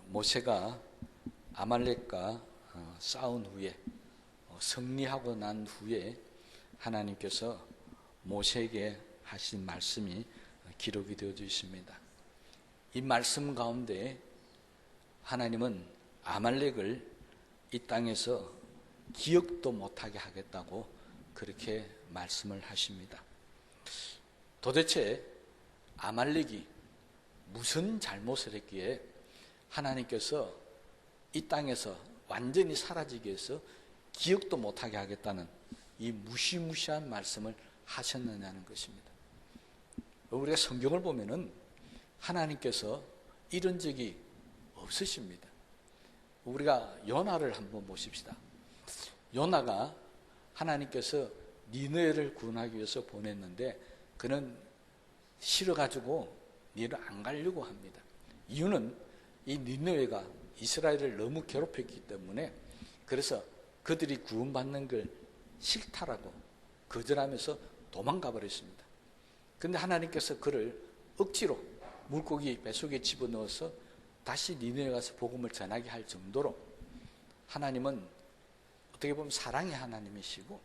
모세가 아말렉과 싸운 후에 승리하고 난 후에 하나님께서 모세에게 하신 말씀이 기록이 되어져 있습니다. 이 말씀 가운데 하나님은 아말렉을 이 땅에서 기억도 못하게 하겠다고 그렇게 말씀을 하십니다. 도대체 아말렉이 무슨 잘못을 했기에 하나님께서 이 땅에서 완전히 사라지게 해서 기억도 못하게 하겠다는 이 무시무시한 말씀을 하셨느냐는 것입니다. 우리가 성경을 보면은 하나님께서 이런 적이 없으십니다. 우리가 요나를 한번 보십시다. 요나가 하나님께서 니느웨를 구원하기 위해서 보냈는데 그는 싫어가지고 니를 안 가려고 합니다. 이유는 이 니느웨가 이스라엘을 너무 괴롭혔기 때문에, 그래서 그들이 구원받는 걸 싫다라고 거절하면서 도망가 버렸습니다. 그런데 하나님께서 그를 억지로 물고기 뱃속에 집어넣어서 다시 니느웨 가서 복음을 전하게 할 정도로 하나님은 어떻게 보면 사랑의 하나님이시고,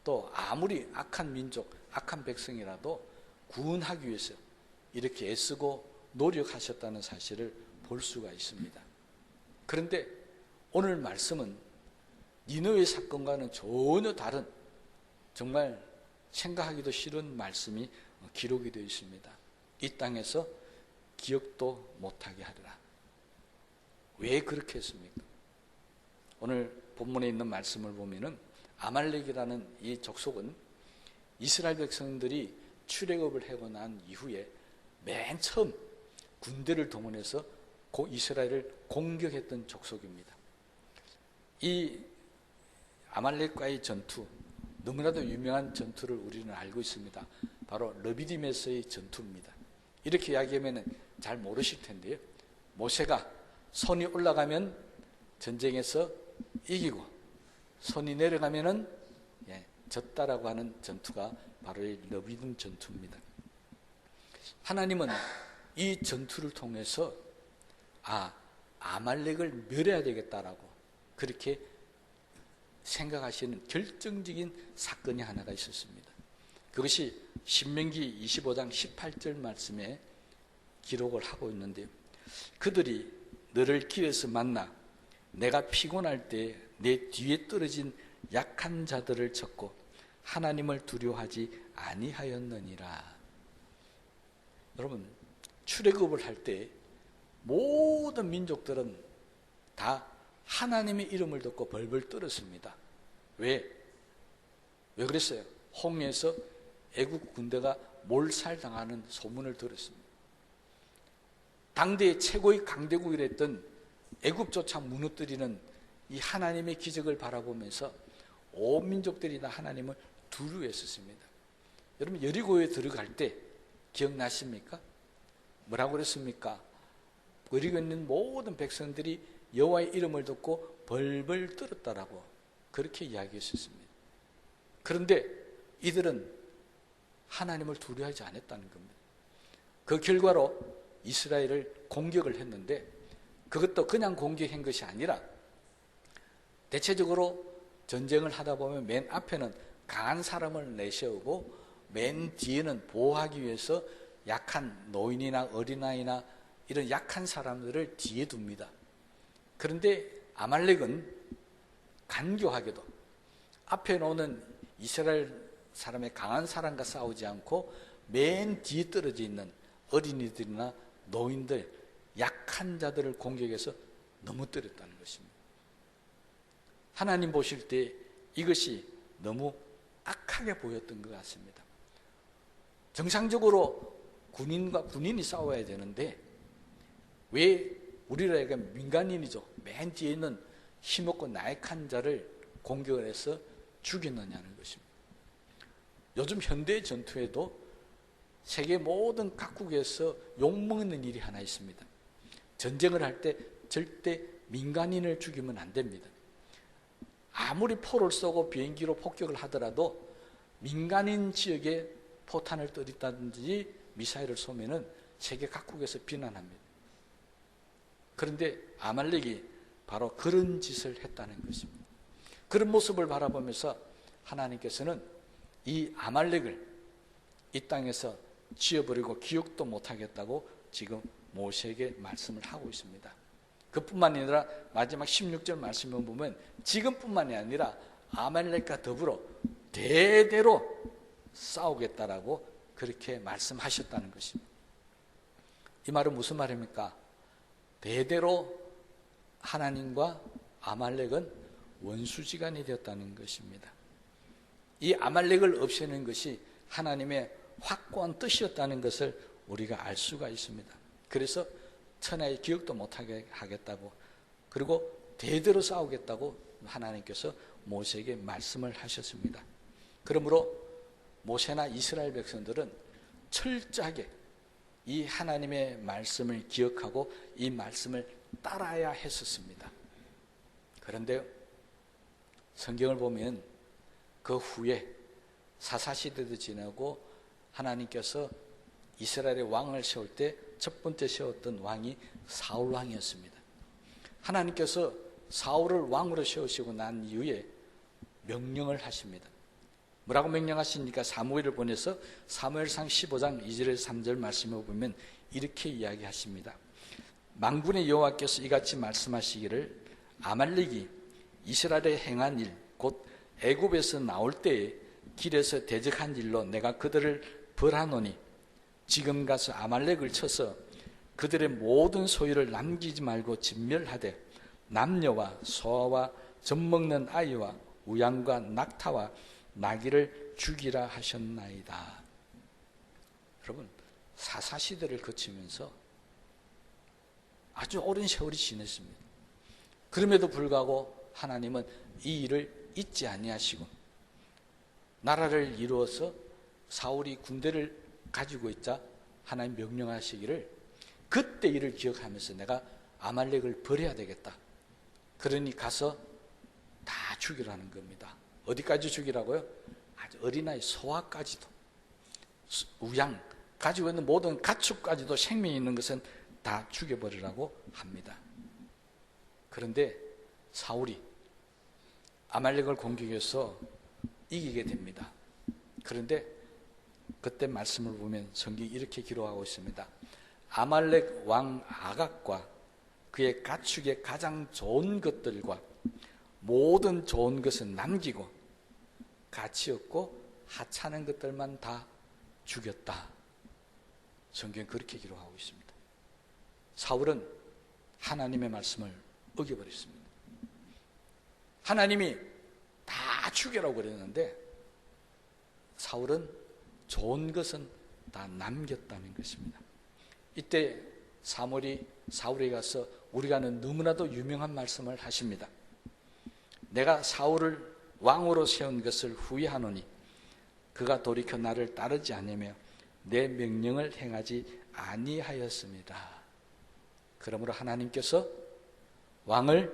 또 아무리 악한 민족, 악한 백성이라도 구원하기 위해서 이렇게 애쓰고 노력하셨다는 사실을 볼 수가 있습니다. 그런데 오늘 말씀은 니느웨 사건과는 전혀 다른, 정말 생각하기도 싫은 말씀이 기록이 되어 있습니다. 이 땅에서 기억도 못하게 하리라. 왜 그렇게 했습니까? 오늘 본문에 있는 말씀을 보면은 아말렉이라는 이 족속은 이스라엘 백성들이 출애굽을 하고 난 이후에 맨 처음 군대를 동원해서 이스라엘을 공격했던 족속입니다. 이 아말렉과의 전투, 너무나도 유명한 전투를 우리는 알고 있습니다. 바로 르비딤에서의 전투입니다. 이렇게 이야기하면 잘 모르실 텐데요, 모세가 손이 올라가면 전쟁에서 이기고 손이 내려가면은 졌다라고 하는 전투가 바로 이 르비딤 전투입니다. 하나님은 이 전투를 통해서 아말렉을 멸해야 되겠다라고 그렇게 생각하시는 결정적인 사건이 하나가 있었습니다. 그것이 신명기 25장 18절 말씀에 기록을 하고 있는데요, 그들이 너를 길에서 만나 내가 피곤할 때 내 뒤에 떨어진 약한 자들을 쳤고 하나님을 두려워하지 아니하였느니라. 여러분, 출애굽을 할 때 모든 민족들은 다 하나님의 이름을 듣고 벌벌 떨었습니다. 왜 그랬어요? 홍해에서 애국 군대가 몰살당하는 소문을 들었습니다. 당대의 최고의 강대국이랬던 애굽조차 무너뜨리는 이 하나님의 기적을 바라보면서 온 민족들이 다 하나님을 두려워했었습니다. 여러분, 여리고에 들어갈 때 기억나십니까? 뭐라고 그랬습니까? 여리고에 있는 모든 백성들이 여호와의 이름을 듣고 벌벌 떨었다라고 그렇게 이야기했었습니다. 그런데 이들은 하나님을 두려워하지 않았다는 겁니다. 그 결과로 이스라엘을 공격을 했는데, 그것도 그냥 공격한 것이 아니라 대체적으로 전쟁을 하다 보면 맨 앞에는 강한 사람을 내세우고 맨 뒤에는 보호하기 위해서 약한 노인이나 어린아이나 이런 약한 사람들을 뒤에 둡니다. 그런데 아말렉은 간교하게도 앞에 놓는 이스라엘 사람의 강한 사람과 싸우지 않고 맨 뒤에 떨어져 있는 어린이들이나 노인들, 약한 자들을 공격해서 넘어뜨렸다는 것입니다. 하나님 보실 때 이것이 너무 악하게 보였던 것 같습니다. 정상적으로 군인과 군인이 싸워야 되는데 왜 우리라가 민간인이죠, 맨 뒤에 있는 힘없고 나약한 자를 공격을 해서 죽였느냐는 것입니다. 요즘 현대 전투에도 세계 모든 각국에서 욕먹는 일이 하나 있습니다. 전쟁을 할 때 절대 민간인을 죽이면 안 됩니다. 아무리 포를 쏘고 비행기로 폭격을 하더라도 민간인 지역에 포탄을 떨었다든지 미사일을 쏘면은 세계 각국에서 비난합니다. 그런데 아말렉이 바로 그런 짓을 했다는 것입니다. 그런 모습을 바라보면서 하나님께서는 이 아말렉을 이 땅에서 지어버리고 기억도 못하겠다고 지금 모세에게 말씀을 하고 있습니다. 그뿐만 아니라 마지막 16절 말씀을 보면 지금뿐만이 아니라 아말렉과 더불어 대대로 싸우겠다라고 그렇게 말씀하셨다는 것입니다. 이 말은 무슨 말입니까? 대대로 하나님과 아말렉은 원수지간이 되었다는 것입니다. 이 아말렉을 없애는 것이 하나님의 확고한 뜻이었다는 것을 우리가 알 수가 있습니다. 그래서 천하의 기억도 못하게 하겠다고, 그리고 대대로 싸우겠다고 하나님께서 모세에게 말씀을 하셨습니다. 그러므로 모세나 이스라엘 백성들은 철저하게 이 하나님의 말씀을 기억하고 이 말씀을 따라야 했었습니다. 그런데 성경을 보면 그 후에 사사시대도 지나고 하나님께서 이스라엘의 왕을 세울 때 첫 번째 세웠던 왕이 사울 왕이었습니다. 하나님께서 사울을 왕으로 세우시고 난 이후에 명령을 하십니다. 뭐라고 명령하십니까? 사무엘을 보내서 사무엘상 15장 2절에서 3절 말씀을 보면 이렇게 이야기하십니다. 만군의 여호와께서 이같이 말씀하시기를 아말렉이 이스라엘에 행한 일, 곧 애굽에서 나올 때에 길에서 대적한 일로 내가 그들을 벌하노니 지금 가서 아말렉을 쳐서 그들의 모든 소유를 남기지 말고 진멸하되 남녀와 소아와 젖먹는 아이와 우양과 낙타와 나귀를 죽이라 하셨나이다. 여러분, 사사시대를 거치면서 아주 오랜 세월이 지났습니다. 그럼에도 불구하고 하나님은 이 일을 잊지 아니하시고 나라를 이루어서 사울이 군대를 가지고 있자 하나님 명령하시기를 그때 일을 기억하면서 내가 아말렉을 버려야 되겠다. 그러니 가서 다 죽이라는 겁니다. 어디까지 죽이라고요? 아주 어린아이 소아까지도, 우양, 가지고 있는 모든 가축까지도 생명이 있는 것은 다 죽여버리라고 합니다. 그런데 사울이 아말렉을 공격해서 이기게 됩니다. 그런데 그때 말씀을 보면 성경이 이렇게 기록하고 있습니다. 아말렉 왕 아각과 그의 가축의 가장 좋은 것들과 모든 좋은 것은 남기고 가치 없고 하찮은 것들만 다 죽였다. 성경은 그렇게 기록하고 있습니다. 사울은 하나님의 말씀을 어겨버렸습니다. 하나님이 다 죽여라고 그랬는데 사울은 좋은 것은 다 남겼다는 것입니다. 이때 사울에 가서 우리가 아는 너무나도 유명한 말씀을 하십니다. 내가 사울을 왕으로 세운 것을 후회하노니 그가 돌이켜 나를 따르지 않으며 내 명령을 행하지 아니하였습니다. 그러므로 하나님께서 왕을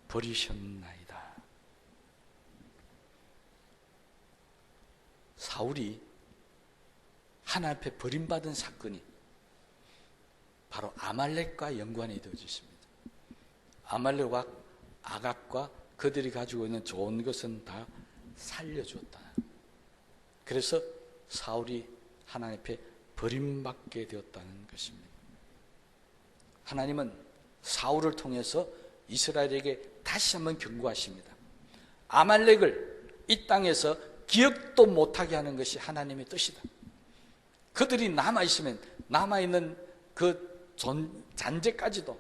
버리셨나이다. 사울이 하나님 앞에 버림받은 사건이 바로 아말렉과 연관이 되어져 있습니다. 아말렉과 아각과 그들이 가지고 있는 좋은 것은 다 살려주었다. 그래서 사울이 하나님 앞에 버림받게 되었다는 것입니다. 하나님은 사울을 통해서 이스라엘에게 다시 한번 경고하십니다. 아말렉을 이 땅에서 기억도 못하게 하는 것이 하나님의 뜻이다. 그들이 남아있으면 남아있는 그 잔재까지도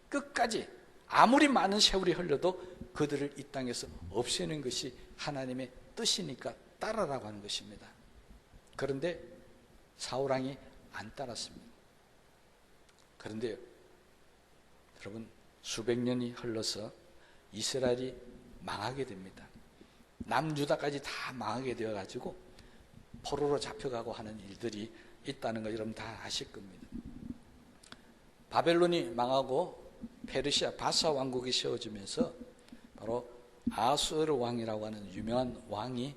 끝까지 아무리 많은 세월이 흘러도 그들을 이 땅에서 없애는 것이 하나님의 뜻이니까 따라라고 하는 것입니다. 그런데 사울왕이 안 따랐습니다. 그런데 여러분, 수백 년이 흘러서 이스라엘이 망하게 됩니다. 남유다까지 다 망하게 되어가지고 포로로 잡혀가고 하는 일들이 있다는 거 여러분 다 아실 겁니다. 바벨론이 망하고 페르시아 바사 왕국이 세워지면서 바로 아수르 왕이라고 하는 유명한 왕이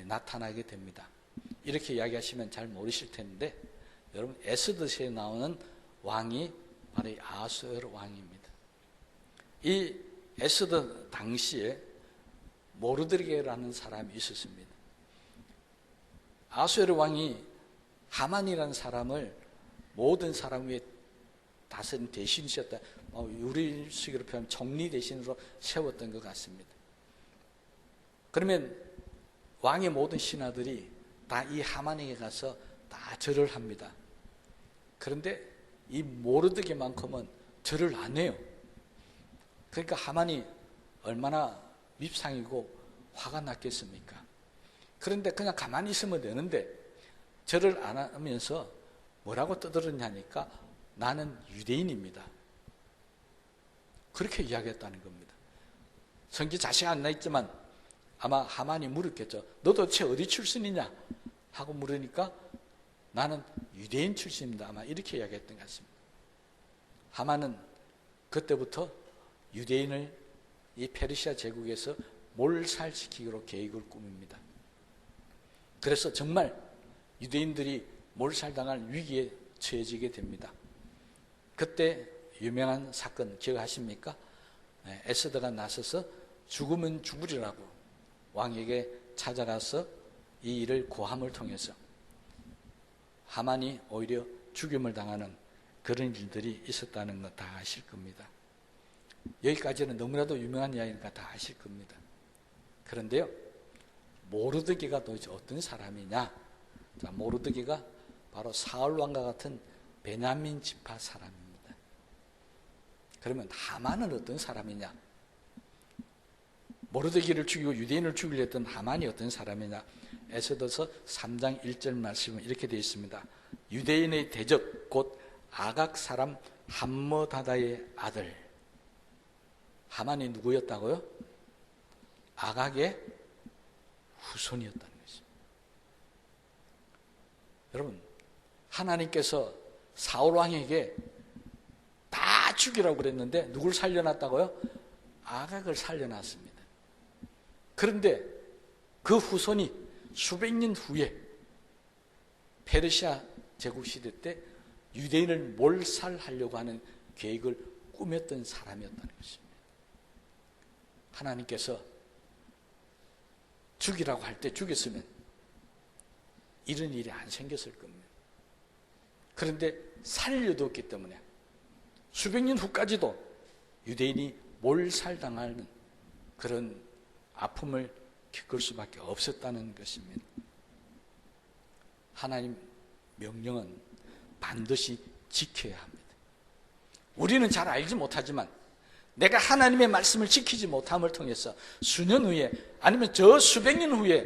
나타나게 됩니다. 이렇게 이야기하시면 잘 모르실 텐데 여러분 에스더서에 나오는 왕이 바로 이 아수에르 왕입니다. 이 에스더 당시에 모르드게라는 사람이 있었습니다. 아수에르 왕이 하만이라는 사람을 모든 사람 위에 다스린 대신이셨다. 우리식으로 표현하면 정리 대신으로 세웠던 것 같습니다. 그러면 왕의 모든 신하들이 다 이 하만에게 가서 다 절을 합니다. 그런데 이 모르드게만큼은 절을 안 해요. 그러니까 하만이 얼마나 밉상이고 화가 났겠습니까? 그런데 그냥 가만히 있으면 되는데 절을 안 하면서 뭐라고 떠들었냐니까 나는 유대인입니다. 그렇게 이야기했다는 겁니다. 성경 자세히 안 나있지만 아마 하만이 물었겠죠. 너 도대체 어디 출신이냐? 하고 물으니까 나는 유대인 출신입니다. 아마 이렇게 이야기했던 것 같습니다. 하만은 그때부터 유대인을 이 페르시아 제국에서 몰살시키기로 계획을 꾸밉니다. 그래서 정말 유대인들이 몰살당할 위기에 처해지게 됩니다. 그때 유명한 사건 기억하십니까? 에스더가 나서서 죽으면 죽으리라고 왕에게 찾아가서 이 일을 고함을 통해서 하만이 오히려 죽임을 당하는 그런 일들이 있었다는 거 다 아실 겁니다. 여기까지는 너무나도 유명한 이야기니까 다 아실 겁니다. 그런데요, 모르드게가 도대체 어떤 사람이냐? 자, 모르드게가 바로 사울 왕과 같은 베냐민 지파 사람입니다. 그러면 하만은 어떤 사람이냐? 모르드게를 죽이고 유대인을 죽이려 했던 하만이 어떤 사람이냐? 에스더서 3장 1절 말씀은 이렇게 되어 있습니다. 유대인의 대적 곧 아각 사람 함므다다의 아들. 하만이 누구였다고요? 아각의 후손이었다는 것입니다. 여러분, 하나님께서 사울 왕에게 다 죽이라고 그랬는데 누굴 살려놨다고요? 아각을 살려놨습니다. 그런데 그 후손이 수백 년 후에 페르시아 제국 시대 때 유대인을 몰살하려고 하는 계획을 꾸몄던 사람이었다는 것입니다. 하나님께서 죽이라고 할 때 죽였으면 이런 일이 안 생겼을 겁니다. 그런데 살려두었기 때문에 수백 년 후까지도 유대인이 몰살당하는 그런 아픔을 겪을 수밖에 없었다는 것입니다. 하나님 명령은 반드시 지켜야 합니다. 우리는 잘 알지 못하지만 내가 하나님의 말씀을 지키지 못함을 통해서 수년 후에 아니면 저 수백 년 후에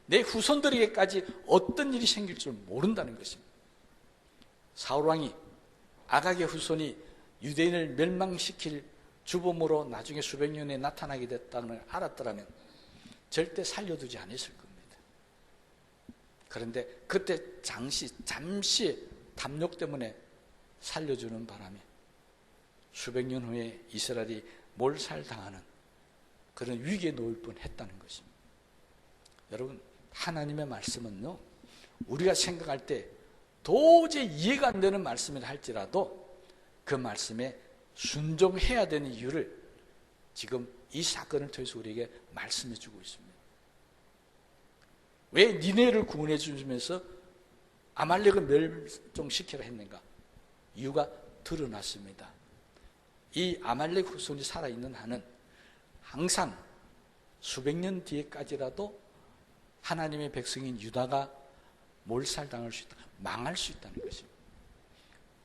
내 후손들에게까지 어떤 일이 생길 줄 모른다는 것입니다. 사울왕이 아각의 후손이 유대인을 멸망시킬 주범으로 나중에 수백 년에 나타나게 됐다는 걸 알았더라면 절대 살려두지 않았을 겁니다. 그런데 그때 잠시 탐욕 때문에 살려주는 바람에 수백 년 후에 이스라엘이 몰살당하는 그런 위기에 놓일 뻔했다는 것입니다. 여러분, 하나님의 말씀은요, 우리가 생각할 때 도저히 이해가 안 되는 말씀이라 할지라도 그 말씀에 순종해야 되는 이유를 지금 이 사건을 통해서 우리에게 말씀해 주고 있습니다. 왜 니네를 구원해 주면서 아말렉을 멸종시키라 했는가? 이유가 드러났습니다. 이 아말렉 후손이 살아있는 한은 항상 수백 년 뒤에까지라도 하나님의 백성인 유다가 몰살당할 수 있다, 망할 수 있다는 것입니다.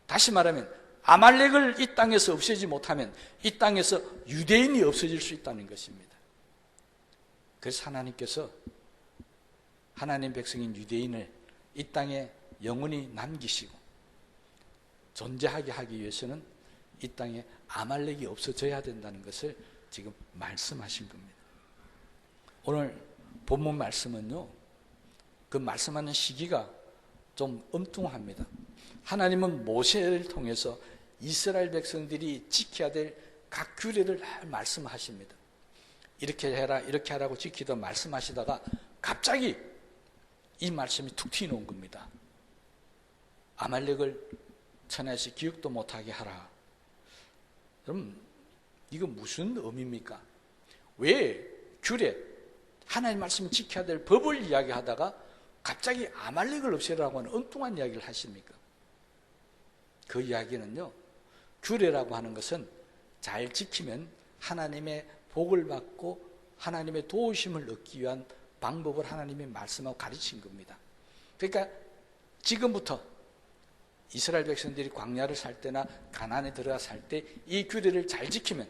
다시 말하면 아말렉을 이 땅에서 없애지 못하면 이 땅에서 유대인이 없어질 수 있다는 것입니다. 그래서 하나님께서 하나님 백성인 유대인을 이 땅에 영원히 남기시고 존재하게 하기 위해서는 이 땅에 아말렉이 없어져야 된다는 것을 지금 말씀하신 겁니다. 오늘 본문 말씀은요, 그 말씀하는 시기가 좀 엉뚱합니다. 하나님은 모세를 통해서 이스라엘 백성들이 지켜야 될 각 규례를 말씀하십니다. 이렇게 해라, 이렇게 하라고 지키던 말씀하시다가 갑자기 이 말씀이 툭 튀어나온 겁니다. 아말렉을 천하에서 기억도 못하게 하라. 그럼 이거 무슨 의미입니까? 왜 규례, 하나님 말씀을 지켜야 될 법을 이야기하다가 갑자기 아말렉을 없애라고 하는 엉뚱한 이야기를 하십니까? 그 이야기는요, 규례라고 하는 것은 잘 지키면 하나님의 복을 받고 하나님의 도우심을 얻기 위한 방법을 하나님이 말씀하고 가르친 겁니다. 그러니까 지금부터 이스라엘 백성들이 광야를 살 때나 가나안에 들어가 살 때 이 규례를 잘 지키면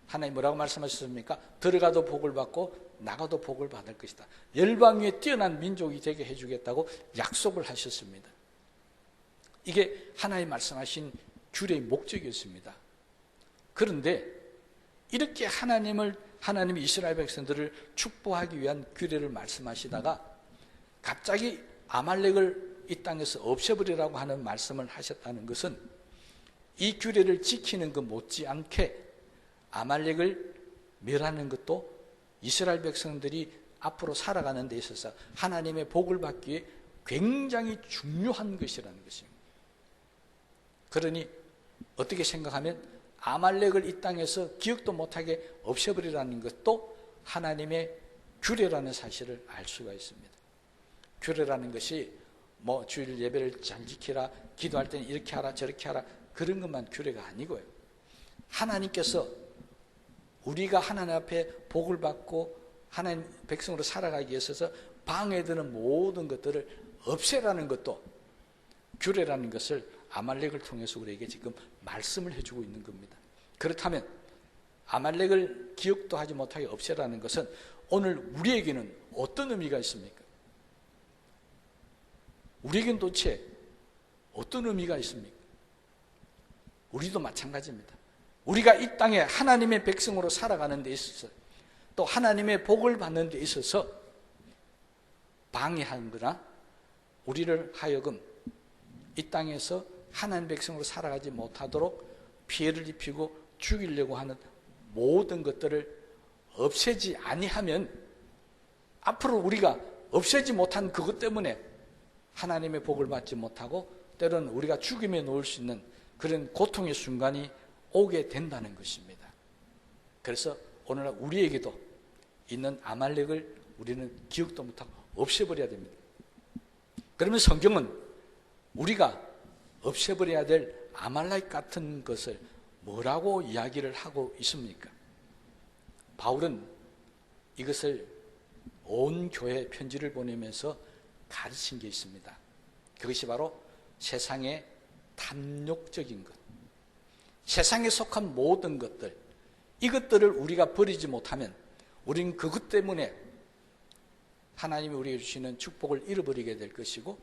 하나님 뭐라고 말씀하셨습니까? 들어가도 복을 받고 나가도 복을 받을 것이다. 열방 위에 뛰어난 민족이 되게 해주겠다고 약속을 하셨습니다. 이게 하나님 말씀하신 규례의 목적이었습니다. 그런데 이렇게 하나님이 이스라엘 백성들을 축복하기 위한 규례를 말씀하시다가 갑자기 아말렉을 이 땅에서 없애버리라고 하는 말씀을 하셨다는 것은 이 규례를 지키는 것 못지않게 아말렉을 멸하는 것도 이스라엘 백성들이 앞으로 살아가는 데 있어서 하나님의 복을 받기 위해 굉장히 중요한 것이라는 것입니다. 그러니 어떻게 생각하면 아말렉을 이 땅에서 기억도 못하게 없애버리라는 것도 하나님의 규례라는 사실을 알 수가 있습니다. 규례라는 것이 뭐 주일 예배를 잘 지키라, 기도할 때는 이렇게 하라 저렇게 하라 그런 것만 규례가 아니고요. 하나님께서 우리가 하나님 앞에 복을 받고 하나님 백성으로 살아가기 위해서 방해되는 모든 것들을 없애라는 것도 규례라는 것을 아말렉을 통해서 우리에게 지금 말씀을 해주고 있는 겁니다. 그렇다면 아말렉을 기억도 하지 못하게 없애라는 것은 오늘 우리에게는 어떤 의미가 있습니까? 우리에게는 도대체 어떤 의미가 있습니까? 우리도 마찬가지입니다. 우리가 이 땅에 하나님의 백성으로 살아가는 데 있어서 또 하나님의 복을 받는 데 있어서 방해하는 거나 우리를 하여금 이 땅에서 하나님 백성으로 살아가지 못하도록 피해를 입히고 죽이려고 하는 모든 것들을 없애지 아니하면 앞으로 우리가 없애지 못한 그것 때문에 하나님의 복을 받지 못하고 때로는 우리가 죽임에 놓을 수 있는 그런 고통의 순간이 오게 된다는 것입니다. 그래서 오늘날 우리에게도 있는 아말렉을 우리는 기억도 못하고 없애버려야 됩니다. 그러면 성경은 우리가 없애버려야 될 아말렉 같은 것을 뭐라고 이야기를 하고 있습니까? 바울은 이것을 온 교회에 편지를 보내면서 가르친 게 있습니다. 그것이 바로 세상의 탐욕적인 것, 세상에 속한 모든 것들, 이것들을 우리가 버리지 못하면 우리는 그것 때문에 하나님이 우리에게 주시는 축복을 잃어버리게 될 것이고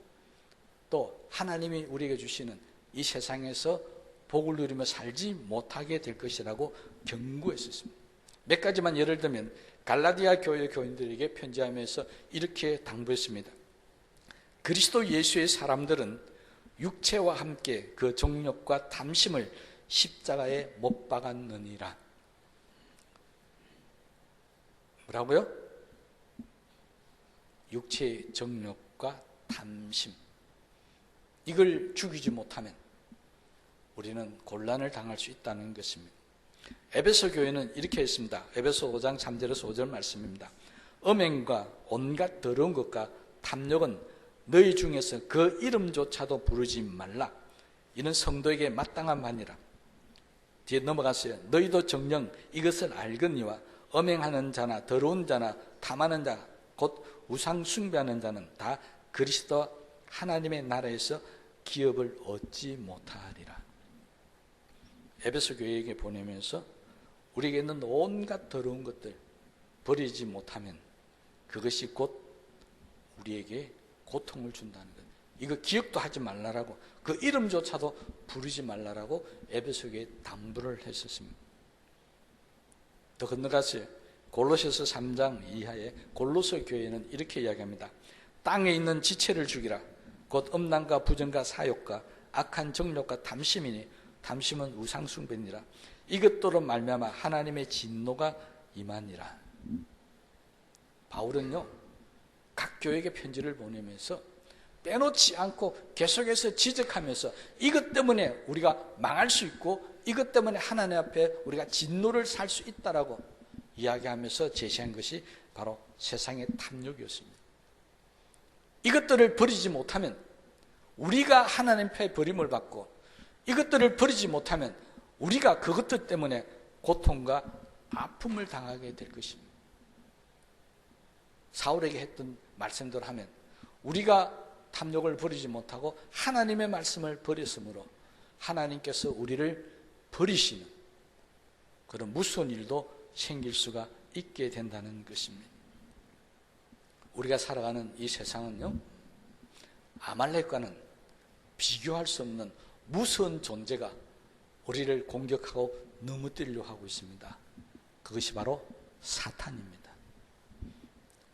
또 하나님이 우리에게 주시는 이 세상에서 복을 누리며 살지 못하게 될 것이라고 경고했었습니다. 몇 가지만 예를 들면 갈라디아 교회 교인들에게 편지하면서 이렇게 당부했습니다. 그리스도 예수의 사람들은 육체와 함께 그 정욕과 탐심을 십자가에 못 박았느니라. 뭐라고요? 육체의 정욕과 탐심, 이걸 죽이지 못하면 우리는 곤란을 당할 수 있다는 것입니다. 에베소 교회는 이렇게 했습니다. 에베소 5장 3절에서 5절 말씀입니다. 음행과 온갖 더러운 것과 탐욕은 너희 중에서 그 이름조차도 부르지 말라. 이는 성도에게 마땅한 바니라. 뒤에 넘어갔어요. 너희도 정녕 이것을 알거니와 음행하는 자나 더러운 자나 탐하는 자 곧 우상 숭배하는 자는 다 그리스도 하나님의 나라에서 기업을 얻지 못하리라. 에베소 교회에게 보내면서 우리에게 있는 온갖 더러운 것들 버리지 못하면 그것이 곧 우리에게 고통을 준다는 것. 이거 기억도 하지 말라라고, 그 이름조차도 부르지 말라라고 에베소 교회에 당부를 했었습니다. 더 건너갔어요. 골로새서 3장 이하에 골로새 교회는 이렇게 이야기합니다. 땅에 있는 지체를 죽이라. 곧 음란과 부정과 사욕과 악한 정욕과 탐심이니 탐심은 우상 숭배니라. 이것들로 말미암아 하나님의 진노가 임하니라. 바울은요 각 교회에게 편지를 보내면서 빼놓지 않고 계속해서 지적하면서 이것 때문에 우리가 망할 수 있고 이것 때문에 하나님 앞에 우리가 진노를 살 수 있다라고 이야기하면서 제시한 것이 바로 세상의 탐욕이었습니다. 이것들을 버리지 못하면 우리가 하나님 앞에 버림을 받고 이것들을 버리지 못하면 우리가 그것들 때문에 고통과 아픔을 당하게 될 것입니다. 사울에게 했던 말씀대로 하면 우리가 탐욕을 버리지 못하고 하나님의 말씀을 버렸으므로 하나님께서 우리를 버리시는 그런 무서운 일도 생길 수가 있게 된다는 것입니다. 우리가 살아가는 이 세상은요, 아말렉과는 비교할 수 없는 무서운 존재가 우리를 공격하고 넘어뜨리려고 하고 있습니다. 그것이 바로 사탄입니다.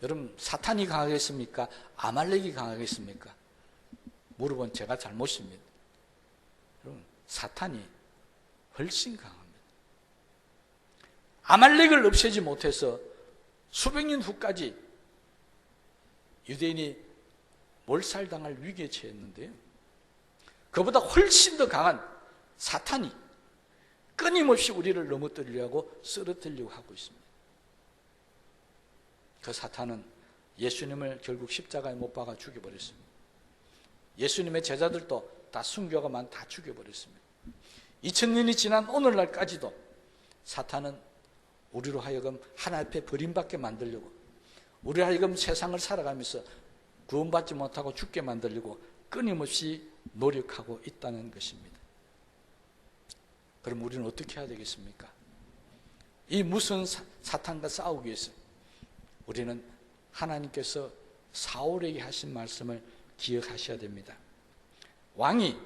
여러분, 사탄이 강하겠습니까? 아말렉이 강하겠습니까? 물어본 제가 잘못입니다. 여러분, 사탄이 훨씬 강합니다. 아말렉을 없애지 못해서 수백 년 후까지 유대인이 몰살당할 위기에 처했는데요, 그보다 훨씬 더 강한 사탄이 끊임없이 우리를 넘어뜨리려고 쓰러뜨리려고 하고 있습니다. 그 사탄은 예수님을 결국 십자가에 못 박아 죽여버렸습니다. 예수님의 제자들도 다 순교가만 다 죽여버렸습니다. 2000년이 지난 오늘날까지도 사탄은 우리로 하여금 하나님 앞에 버림받게 만들려고, 우리로 하여금 세상을 살아가면서 구원받지 못하고 죽게 만들려고 끊임없이 노력하고 있다는 것입니다. 그럼 우리는 어떻게 해야 되겠습니까? 이 무서운 사탄과 싸우기 위해서 우리는 하나님께서 사울에게 하신 말씀을 기억하셔야 됩니다. 왕이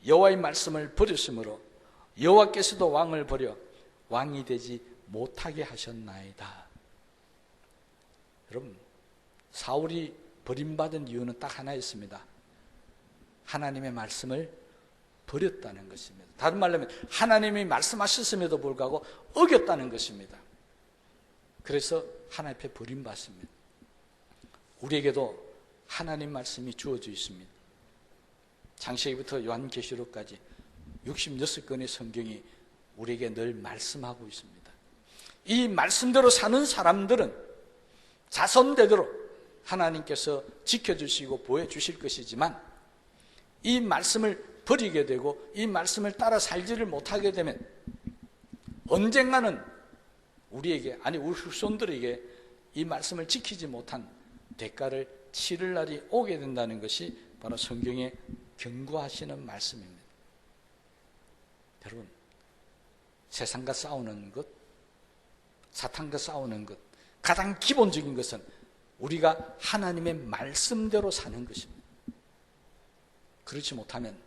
여호와의 말씀을 버렸으므로 여호와께서도 왕을 버려 왕이 되지 못하게 하셨나이다. 여러분, 사울이 버림받은 이유는 딱 하나 있습니다. 하나님의 말씀을 버렸다는 것입니다. 다른 말로 하면 하나님이 말씀하셨음에도 불구하고 어겼다는 것입니다. 그래서 하나님 앞에 버림받습니다. 우리에게도 하나님 말씀이 주어져 있습니다. 창세기부터 요한계시록까지 66권의 성경이 우리에게 늘 말씀하고 있습니다. 이 말씀대로 사는 사람들은 자손대대로 하나님께서 지켜주시고 보여주실 것이지만 이 말씀을 버리게 되고 이 말씀을 따라 살지를 못하게 되면 언젠가는 우리에게, 아니 우리 후손들에게 이 말씀을 지키지 못한 대가를 치를 날이 오게 된다는 것이 바로 성경에 경고하시는 말씀입니다. 여러분, 세상과 싸우는 것, 사탄과 싸우는 것, 가장 기본적인 것은 우리가 하나님의 말씀대로 사는 것입니다. 그렇지 못하면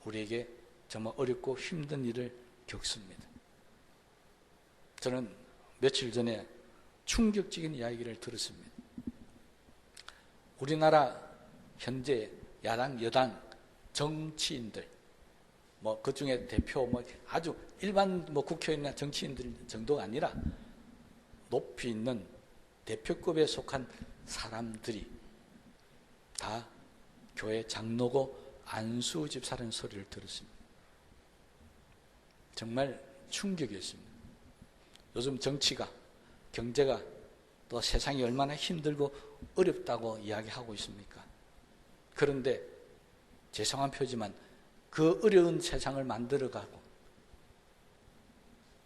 우리에게 정말 어렵고 힘든 일을 겪습니다. 저는 며칠 전에 충격적인 이야기를 들었습니다. 우리나라 현재 야당, 여당 정치인들, 그 중에 대표, 아주 일반 국회의원이나 정치인들 정도가 아니라 높이 있는 대표급에 속한 사람들이 다 교회 장로고 안수 집사라는 소리를 들었습니다. 정말 충격이었습니다. 요즘 정치가, 경제가 또 세상이 얼마나 힘들고 어렵다고 이야기하고 있습니까? 그런데 죄송한 표지만 그 어려운 세상을 만들어가고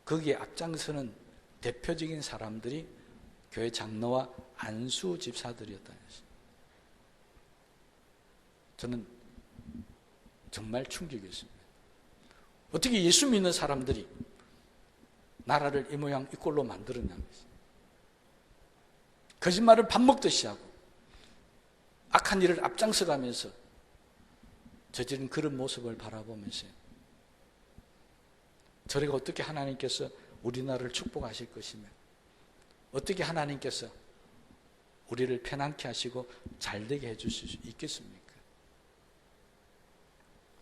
거기에 앞장서는 대표적인 사람들이 교회 장로와 안수 집사들이었다는 것입니다. 저는 정말 충격이었습니다. 어떻게 예수 믿는 사람들이 나라를 이 모양 이 꼴로 만들었냐는 것입니다. 거짓말을 밥 먹듯이 하고 악한 일을 앞장서가면서 저지른 그런 모습을 바라보면서 저래가 어떻게 하나님께서 우리나라를 축복하실 것이며 어떻게 하나님께서 우리를 편안케 하시고 잘되게 해주실 수 있겠습니까?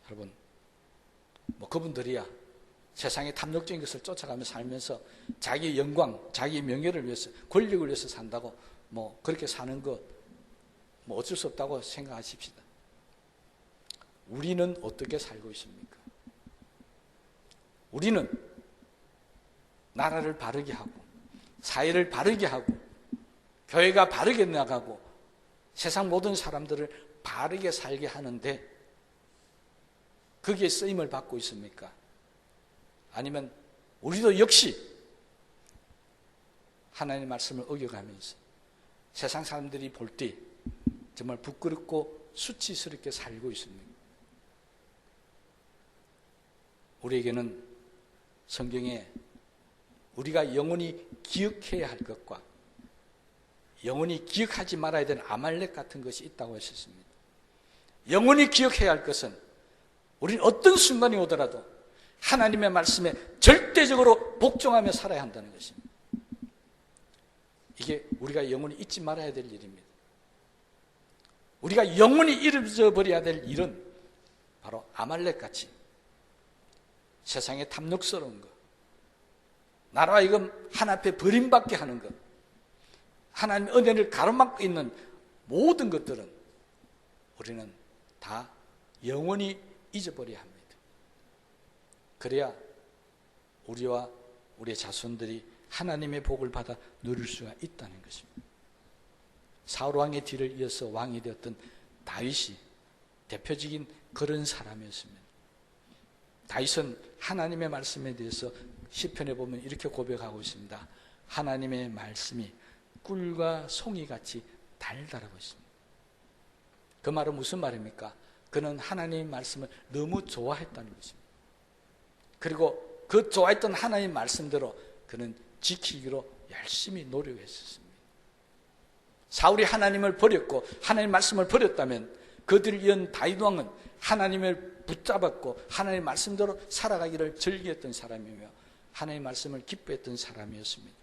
여러분, 그분들이야 세상의 탐욕적인 것을 쫓아가며 살면서 자기 영광, 자기 명예를 위해서, 권력을 위해서 산다고 그렇게 사는 거 뭐 어쩔 수 없다고 생각하십시다. 우리는 어떻게 살고 있습니까? 우리는 나라를 바르게 하고 사회를 바르게 하고 교회가 바르게 나가고 세상 모든 사람들을 바르게 살게 하는데 거기에 쓰임을 받고 있습니까? 아니면 우리도 역시 하나님의 말씀을 어겨가면서 세상 사람들이 볼 때 정말 부끄럽고 수치스럽게 살고 있습니다. 우리에게는 성경에 우리가 영원히 기억해야 할 것과 영원히 기억하지 말아야 되는 아말렉 같은 것이 있다고 했었습니다. 영원히 기억해야 할 것은 우리는 어떤 순간이 오더라도 하나님의 말씀에 절대적으로 복종하며 살아야 한다는 것입니다. 이게 우리가 영원히 잊지 말아야 될 일입니다. 우리가 영원히 잊어버려야 될 일은 바로 아말렉같이 세상에 탐욕스러운 것, 나라와 이금 하나 앞에 버림받게 하는 것, 하나님의 은혜를 가로막고 있는 모든 것들은 우리는 다 영원히 잊어버려야 합니다. 그래야 우리와 우리의 자손들이 하나님의 복을 받아 누릴 수가 있다는 것입니다. 사울 왕의 뒤를 이어서 왕이 되었던 다윗이 대표적인 그런 사람이었습니다. 다윗은 하나님의 말씀에 대해서 시편에 보면 이렇게 고백하고 있습니다. 하나님의 말씀이 꿀과 송이같이 달달하고 있습니다. 그 말은 무슨 말입니까? 그는 하나님의 말씀을 너무 좋아했다는 것입니다. 그리고 그 좋아했던 하나님의 말씀대로 그는 지키기로 열심히 노력했었습니다. 사울이 하나님을 버렸고 하나님의 말씀을 버렸다면 그들을 이은 다윗 왕은 하나님을 붙잡았고 하나님의 말씀대로 살아가기를 즐겼던 사람이며 하나님의 말씀을 기뻐했던 사람이었습니다.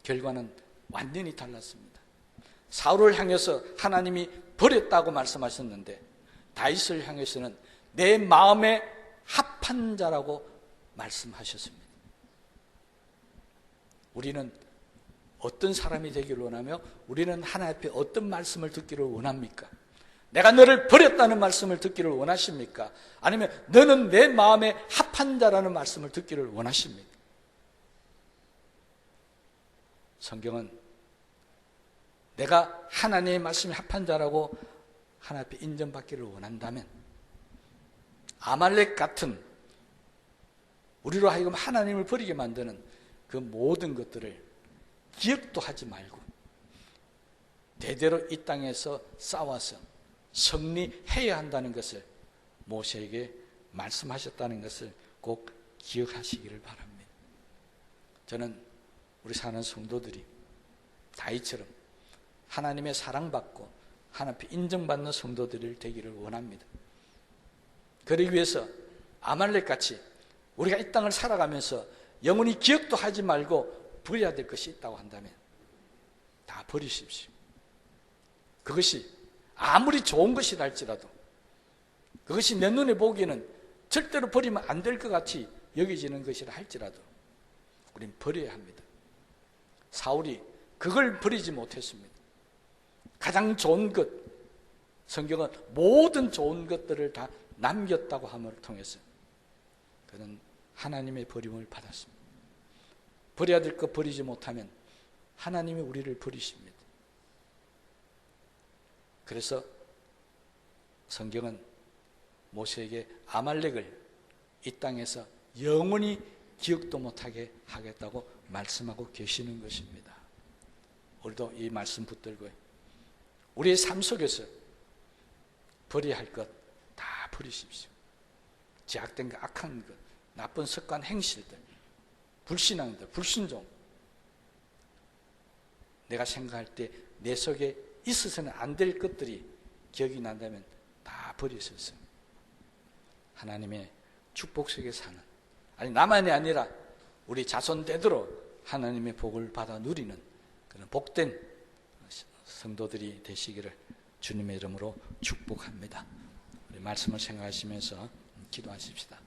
결과는 완전히 달랐습니다. 사울을 향해서 하나님이 버렸다고 말씀하셨는데 다윗을 향해서는 내 마음에 합한 자라고 말씀하셨습니다. 우리는 어떤 사람이 되기를 원하며 우리는 하나님 앞에 어떤 말씀을 듣기를 원합니까? 내가 너를 버렸다는 말씀을 듣기를 원하십니까? 아니면 너는 내 마음에 합한 자라는 말씀을 듣기를 원하십니까? 성경은 내가 하나님의 말씀에 합한 자라고 하나님 앞에 인정받기를 원한다면 아말렉 같은 우리로 하여금 하나님을 버리게 만드는 그 모든 것들을 기억도 하지 말고 대대로 이 땅에서 싸워서 승리해야 한다는 것을 모세에게 말씀하셨다는 것을 꼭 기억하시기를 바랍니다. 저는 우리 사는 성도들이 다윗처럼 하나님의 사랑받고 하나님 앞에 인정받는 성도들이 되기를 원합니다. 그러기 위해서 아말렉같이 우리가 이 땅을 살아가면서 영원히 기억도 하지 말고 버려야 될 것이 있다고 한다면 다 버리십시오. 그것이 아무리 좋은 것이라 할지라도 그것이 내 눈에 보기에는 절대로 버리면 안 될 것 같이 여겨지는 것이라 할지라도 우리는 버려야 합니다. 사울이 그걸 버리지 못했습니다. 가장 좋은 것, 성경은 모든 좋은 것들을 다 남겼다고 함을 통해서 그는 하나님의 버림을 받았습니다. 버려야 될 것 버리지 못하면 하나님이 우리를 버리십니다. 그래서 성경은 모세에게 아말렉을 이 땅에서 영원히 기억도 못하게 하겠다고 말씀하고 계시는 것입니다. 우리도 이 말씀 붙들고 우리의 삶 속에서 버려야 할 것 다 버리십시오. 제약된 것, 악한 것, 나쁜 습관, 행실들, 불신앙들, 불순종, 내가 생각할 때 내 속에 있어서는 안 될 것들이 기억이 난다면 다 버리셨어요. 하나님의 축복 속에 사는, 아니 나만이 아니라 우리 자손 되도록 하나님의 복을 받아 누리는 그런 복된 성도들이 되시기를 주님의 이름으로 축복합니다. 우리 말씀을 생각하시면서 기도하십시다.